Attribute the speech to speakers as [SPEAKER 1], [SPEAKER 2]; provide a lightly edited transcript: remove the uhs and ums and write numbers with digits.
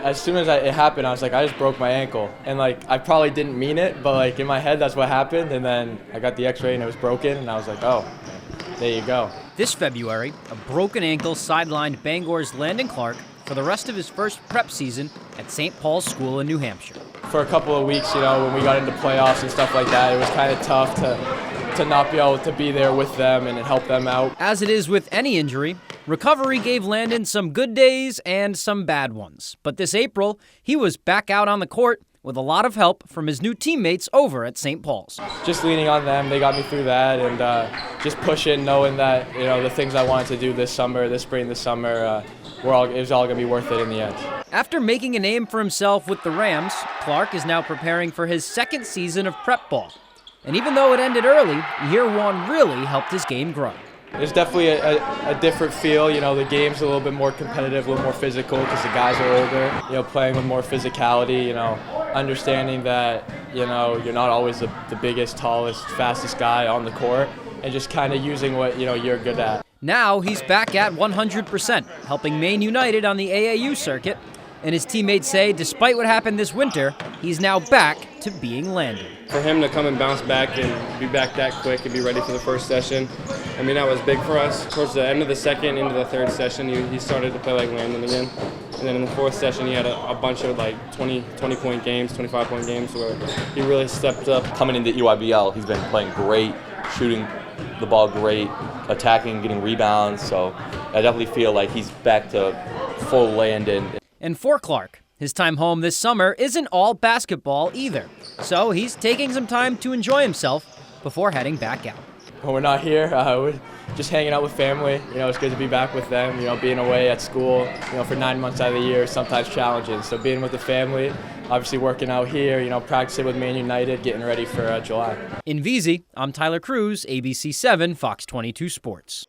[SPEAKER 1] as soon as it happened, I was like, I just broke my ankle. And, like, I probably didn't mean it, but, like, in my head, that's what happened. And then I got the x-ray and it was broken, and I was like, oh, there you go.
[SPEAKER 2] This February, a broken ankle sidelined Bangor's Landon Clark for the rest of his first prep season at St. Paul's School in New Hampshire.
[SPEAKER 1] For a couple of weeks, when we got into playoffs and stuff like that, it was kind of tough to not be able to be there with them and help them out.
[SPEAKER 2] As it is with any injury, recovery gave Landon some good days and some bad ones. But this April, he was back out on the court with a lot of help from his new teammates over at St. Paul's.
[SPEAKER 1] Just leaning on them, they got me through that, and just pushing, knowing that the things I wanted to do this spring, this summer, it was all going to be worth it in the end.
[SPEAKER 2] After making a name for himself with the Rams, Clark is now preparing for his second season of prep ball. And even though it ended early, year one really helped his game grow.
[SPEAKER 1] There's definitely a different feel. The game's a little bit more competitive, a little more physical because the guys are older. Playing with more physicality. Understanding that you're not always the biggest, tallest, fastest guy on the court, and just kind of using what you're good at.
[SPEAKER 2] Now he's back at 100%, helping Maine United on the AAU circuit. And his teammates say, despite what happened this winter, he's now back to being Landon.
[SPEAKER 3] For him to come and bounce back and be back that quick and be ready for the first session, that was big for us. Towards the end of the second, into the third session, he started to play like Landon again. And then in the fourth session, he had a bunch of 20-point games, 25-point games where he really stepped up.
[SPEAKER 4] Coming into EYBL, he's been playing great, shooting the ball great, attacking, getting rebounds. So I definitely feel like he's back to full Landon.
[SPEAKER 2] And for Clark, his time home this summer isn't all basketball either. So he's taking some time to enjoy himself before heading back out.
[SPEAKER 1] When we're not here, we're just hanging out with family. It's good to be back with them. Being away at school, for 9 months out of the year is sometimes challenging. So being with the family, obviously working out here, practicing with Maine United, getting ready for July.
[SPEAKER 2] In VZ, I'm Tyler Cruz, ABC 7, Fox 22 Sports.